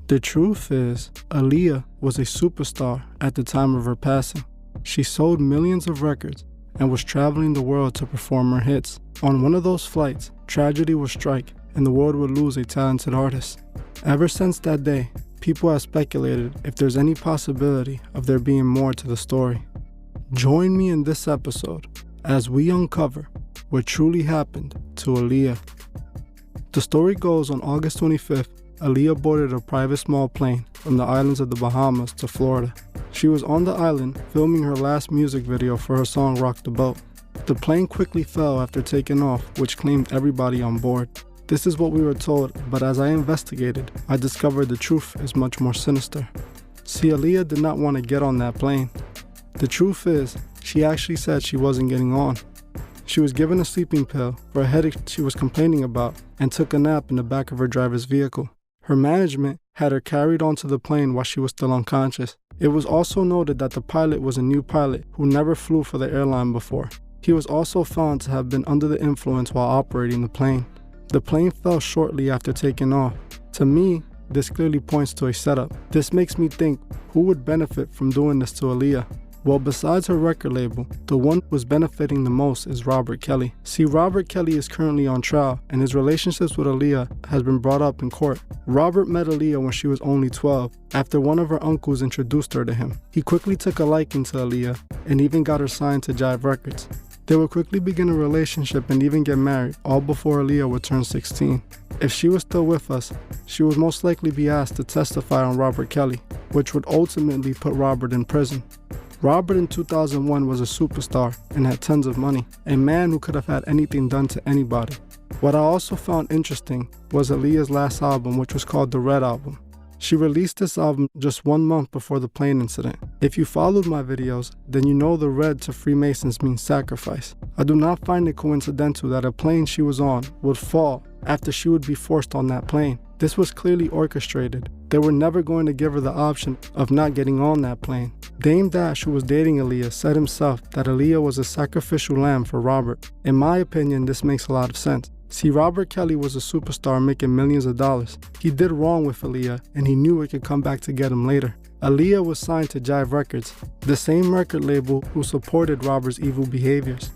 The truth is, Aaliyah was a superstar at the time of her passing. She sold millions of records and was traveling the world to perform her hits. On one of those flights, tragedy would strike and the world would lose a talented artist. Ever since that day, people have speculated if there's any possibility of there being more to the story. Join me in this episode as we uncover what truly happened to Aaliyah. The story goes on August 25th, Aaliyah boarded a private small plane from the islands of the Bahamas to Florida. She was on the island filming her last music video for her song Rock the Boat. The plane quickly fell after taking off, which claimed everybody on board. This is what we were told, but as I investigated, I discovered the truth is much more sinister. See, Aaliyah did not want to get on that plane. The truth is, she actually said she wasn't getting on. She was given a sleeping pill for a headache she was complaining about and took a nap in the back of her driver's vehicle. Her management had her carried onto the plane while she was still unconscious. It was also noted that the pilot was a new pilot who never flew for the airline before. He was also found to have been under the influence while operating the plane. The plane fell shortly after taking off. To me, this clearly points to a setup. This makes me think, who would benefit from doing this to Aaliyah? Well, besides her record label, the one who was benefiting the most is Robert Kelly. See, Robert Kelly is currently on trial, and his relationships with Aaliyah has been brought up in court. Robert met Aaliyah when she was only 12, after one of her uncles introduced her to him. He quickly took a liking to Aaliyah, and even got her signed to Jive Records. They would quickly begin a relationship and even get married, all before Aaliyah would turn 16. If she was still with us, she would most likely be asked to testify on Robert Kelly, which would ultimately put Robert in prison. Robert in 2001 was a superstar and had tons of money, a man who could have had anything done to anybody. What I also found interesting was Aaliyah's last album, which was called The Red Album. She released this album just 1 month before the plane incident. If you followed my videos, then you know the red to Freemasons means sacrifice. I do not find it coincidental that a plane she was on would fall after she would be forced on that plane. This was clearly orchestrated. They were never going to give her the option of not getting on that plane. Dame Dash, who was dating Aaliyah, said himself that Aaliyah was a sacrificial lamb for Robert. In my opinion, this makes a lot of sense. See, Robert Kelly was a superstar making millions of dollars. He did wrong with Aaliyah, and he knew it could come back to get him later. Aaliyah was signed to Jive Records, the same record label who supported Robert's evil behaviors.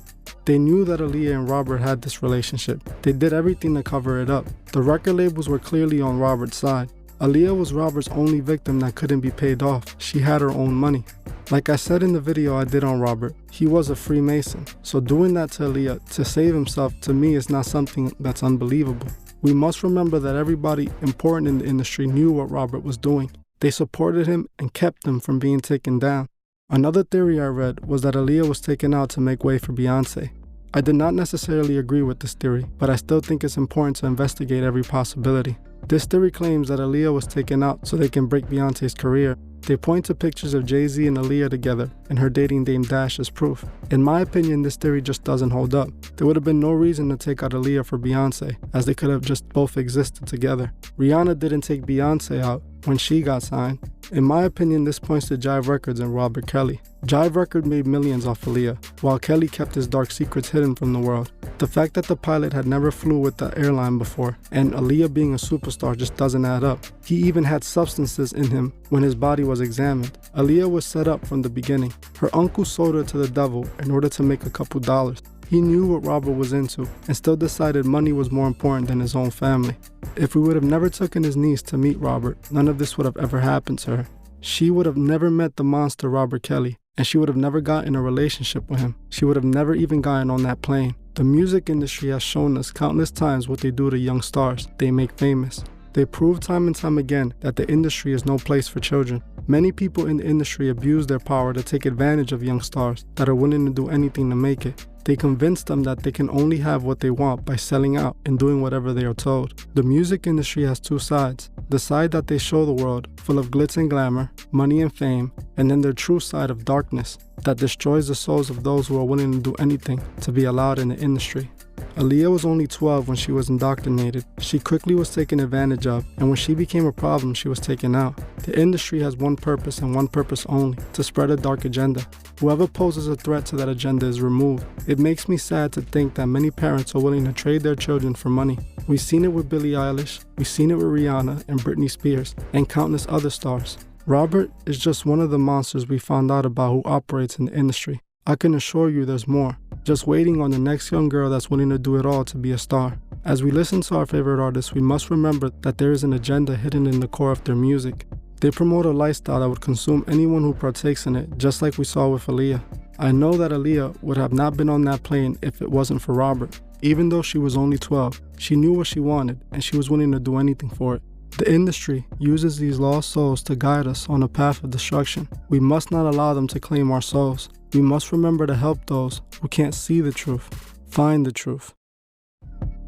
They knew that Aaliyah and Robert had this relationship. They did everything to cover it up. The record labels were clearly on Robert's side. Aaliyah was Robert's only victim that couldn't be paid off. She had her own money. Like I said in the video I did on Robert, he was a Freemason. So doing that to Aaliyah to save himself, to me, is not something that's unbelievable. We must remember that everybody important in the industry knew what Robert was doing. They supported him and kept him from being taken down. Another theory I read was that Aaliyah was taken out to make way for Beyonce. I did not necessarily agree with this theory, but I still think it's important to investigate every possibility. This theory claims that Aaliyah was taken out so they can break Beyonce's career. They point to pictures of Jay-Z and Aaliyah together and her dating Dame Dash as proof. In my opinion, this theory just doesn't hold up. There would have been no reason to take out Aaliyah for Beyonce, as they could have just both existed together. Rihanna didn't take Beyonce out when she got signed. In my opinion, this points to Jive Records and Robert Kelly. Jive Records made millions off Aaliyah, while Kelly kept his dark secrets hidden from the world. The fact that the pilot had never flew with the airline before, and Aaliyah being a superstar, just doesn't add up. He even had substances in him when his body was examined. Aaliyah was set up from the beginning. Her uncle sold her to the devil in order to make a couple dollars. He knew what Robert was into and still decided money was more important than his own family. If we would have never taken his niece to meet Robert, none of this would have ever happened to her. She would have never met the monster Robert Kelly, and she would have never gotten in a relationship with him. She would have never even gotten on that plane. The music industry has shown us countless times what they do to young stars. They make famous. They prove time and time again that the industry is no place for children. Many people in the industry abuse their power to take advantage of young stars that are willing to do anything to make it. They convince them that they can only have what they want by selling out and doing whatever they are told. The music industry has two sides. The side that they show the world, full of glitz and glamour, money and fame, and then their true side of darkness that destroys the souls of those who are willing to do anything to be allowed in the industry. Aaliyah was only 12 when she was indoctrinated. She quickly was taken advantage of, and when she became a problem, she was taken out. The industry has one purpose and one purpose only: to spread a dark agenda. Whoever poses a threat to that agenda is removed. It makes me sad to think that many parents are willing to trade their children for money. We've seen it with Billie Eilish, we've seen it with Rihanna and Britney Spears, and countless other stars. Robert is just one of the monsters we found out about who operates in the industry. I can assure you there's more, just waiting on the next young girl that's willing to do it all to be a star. As we listen to our favorite artists, we must remember that there is an agenda hidden in the core of their music. They promote a lifestyle that would consume anyone who partakes in it, just like we saw with Aaliyah. I know that Aaliyah would have not been on that plane if it wasn't for Robert. Even though she was only 12, she knew what she wanted, and she was willing to do anything for it. The industry uses these lost souls to guide us on a path of destruction. We must not allow them to claim our souls. We must remember to help those who can't see the truth, find the truth.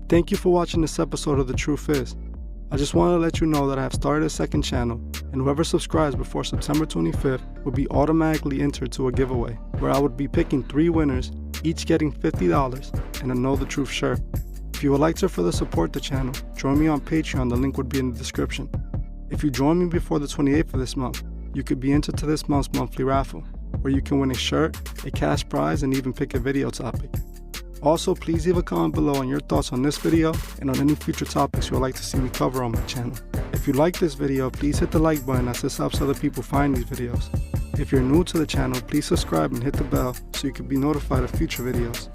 Thank you for watching this episode of The Truth Is. I just want to let you know that I have started a second channel, and whoever subscribes before September 25th will be automatically entered to a giveaway, where I would be picking 3 winners, each getting $50 and a Know the Truth shirt. If you would like to further support the channel, join me on Patreon, the link would be in the description. If you join me before the 28th of this month, you could be entered to this month's monthly raffle, where you can win a shirt, a cash prize, and even pick a video topic. Also, please leave a comment below on your thoughts on this video and on any future topics you would like to see me cover on my channel. If you like this video, please hit the like button, as this helps other people find these videos. If you're new to the channel, please subscribe and hit the bell so you can be notified of future videos.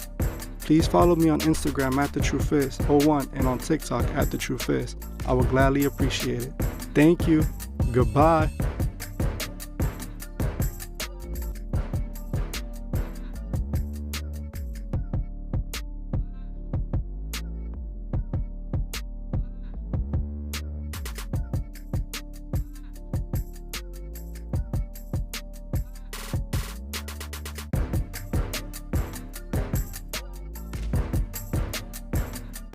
Please follow me on Instagram at TheTruthIs01 and on TikTok at TheTruthIs. I would gladly appreciate it. Thank you. Goodbye.